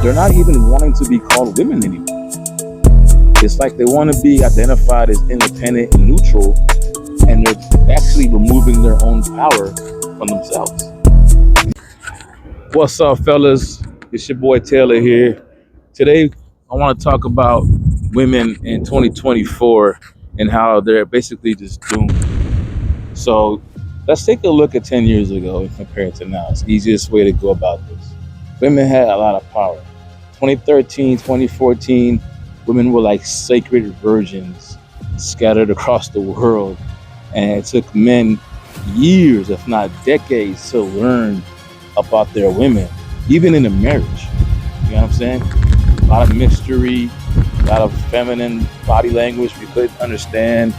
they're not even wanting to be called women anymore. It's like they want to be identified as independent and neutral, and they're actually removing their own power from themselves. What's up, fellas? It's your boy Taylor here. Today, I want to talk about women in 2024 and how they're basically just doomed. So, let's take a look at 10 years ago and compare it to now. It's the easiest way to go about this. Women had a lot of power. 2013, 2014, women were like sacred virgins scattered across the world. And it took men years, if not decades, to learn about their women, even in a marriage. You know what I'm saying? A lot of mystery, a lot of feminine body language we couldn't understand.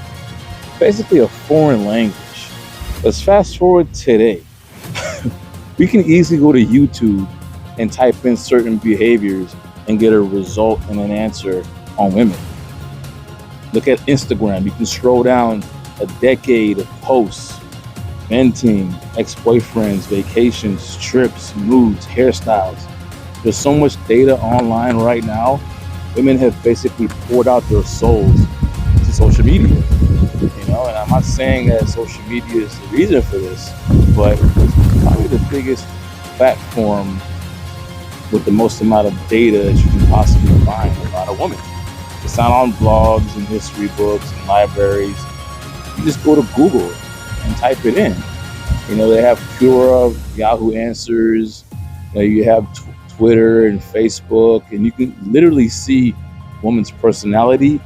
Basically a foreign language. Let's fast forward today. We can easily go to YouTube and type in certain behaviors and get a result and an answer on women. Look at Instagram. You can scroll down a decade of posts, venting, ex-boyfriends, vacations, trips, moods, hairstyles. There's so much data online right now. Women have basically poured out their souls to social media. And I'm not saying that social media is the reason for this, but it's probably the biggest platform with the most amount of data that you can possibly find about a woman. It's not on blogs and history books and libraries. You just go to Google and type it in. They have Quora, Yahoo Answers. You have Twitter and Facebook, and you can literally see a woman's personality.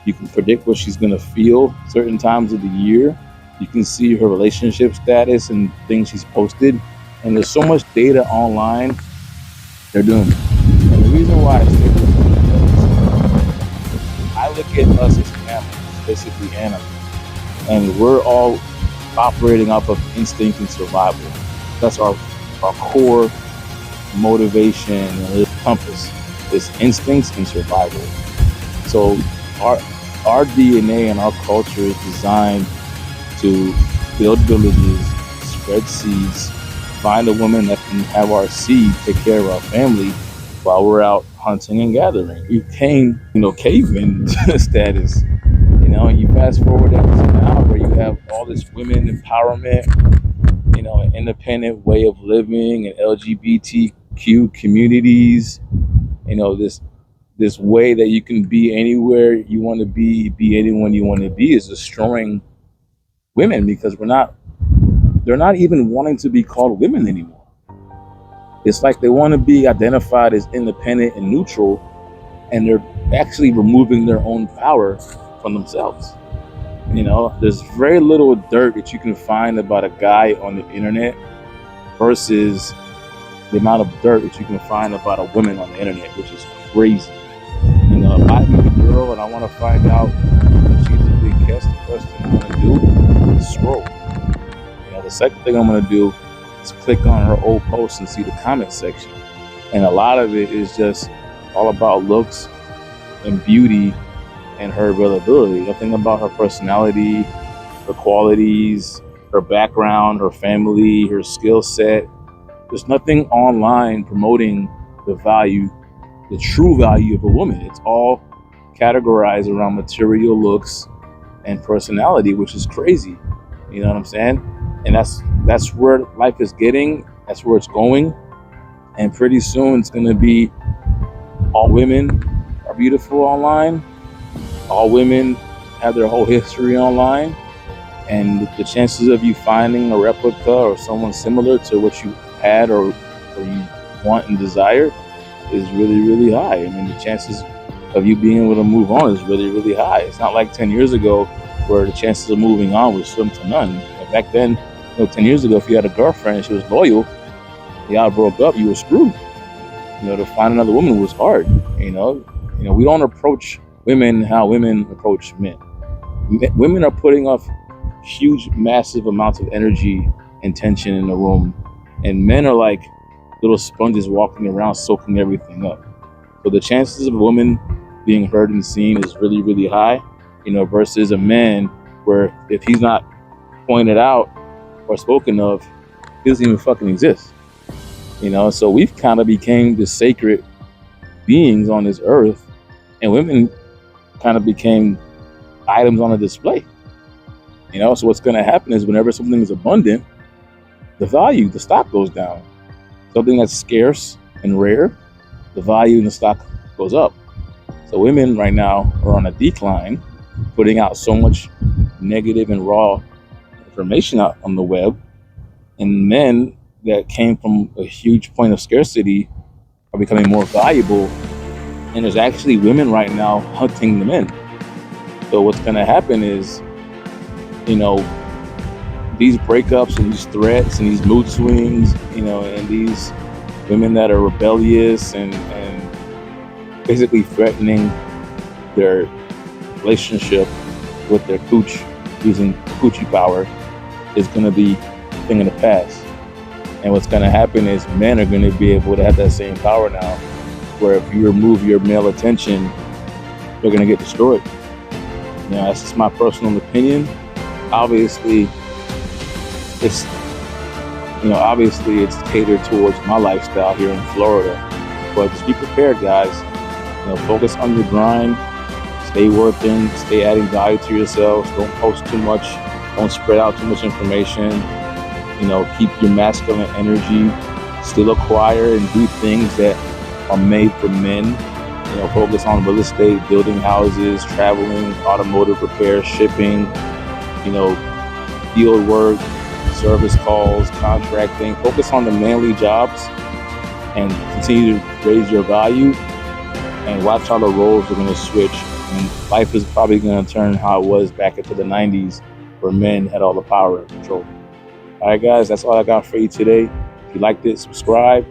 You can predict what she's gonna feel certain times of the year. You can see her relationship status and things she's posted. And there's so much data online, they're doing it. And the reason why I say this is because I look at us as animals, basically animals, and we're all operating off of instinct and survival. That's our core motivation and compass is instincts and survival. So our DNA and our culture is designed to build villages, spread seeds, find a woman that can have our seed, take care of our family while we're out hunting and gathering. We came, caveman status. You fast forward to now where you have all this women empowerment, an independent way of living and LGBTQ communities, this way that you can be anywhere you want to be anyone you want to be is destroying women because they're not even wanting to be called women anymore. It's like they want to be identified as independent and neutral, and they're actually removing their own power from themselves. There's very little dirt that you can find about a guy on the internet versus the amount of dirt that you can find about a woman on the internet, which is crazy. If I meet a girl and I want to find out if she's a big catch, the first thing I'm going to do is scroll. The second thing I'm going to do is click on her old posts and see the comment section. And a lot of it is just all about looks and beauty and her availability. Nothing about her personality, her qualities, her background, her family, her skill set. There's nothing online promoting the true value of a woman. It's all categorized around material looks and personality, which is crazy. You know what I'm saying? And that's where life is getting. That's where it's going. And pretty soon it's going to be all women are beautiful online. All women have their whole history online. And the chances of you finding a replica or someone similar to what you had or you want and desire is really, really high. The chances of you being able to move on is really, really high. It's not like 10 years ago where the chances of moving on was slim to none. And back then, 10 years ago, if you had a girlfriend and she was loyal, y'all broke up, you were screwed. To find another woman was hard. We don't approach women how women approach men. Women are putting off huge, massive amounts of energy and tension in the room, and men are like little sponges walking around soaking everything up. So the chances of a woman being heard and seen is really, really high, versus a man where if he's not pointed out or spoken of, he doesn't even fucking exist. So we've kind of became the sacred beings on this earth, and women kind of became items on a display. So what's going to happen is whenever something is abundant, the value, the stock goes down. Something that's scarce and rare, the value in the stock goes up. So women right now are on a decline, putting out so much negative and raw information out on the web, and men that came from a huge point of scarcity are becoming more valuable. And there's actually women right now hunting the men. So what's going to happen is, you know, these breakups and these threats and these mood swings, and these women that are rebellious and basically threatening their relationship with their cooch, using coochie power, is going to be a thing of the past. And what's going to happen is men are going to be able to have that same power now, where if you remove your male attention, they're going to get destroyed. That's just my personal opinion. Obviously, it's catered towards my lifestyle here in Florida. But just be prepared, guys. Focus on your grind. Stay working. Stay adding value to yourselves. Don't post too much. Don't spread out too much information. Keep your masculine energy. Still acquire and do things that are made for men. Focus on real estate, building houses, traveling, automotive repair, shipping, field work, service calls, contracting. Focus on the manly jobs and continue to raise your value, and watch how the roles are going to switch. And life is probably going to turn how it was back into the 90s, where men had all the power and control. All right, guys, that's all I got for you today. If you liked it, subscribe.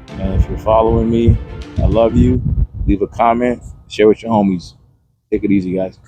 And if you're following me, I love you. Leave a comment, share with your homies. Take it easy, guys.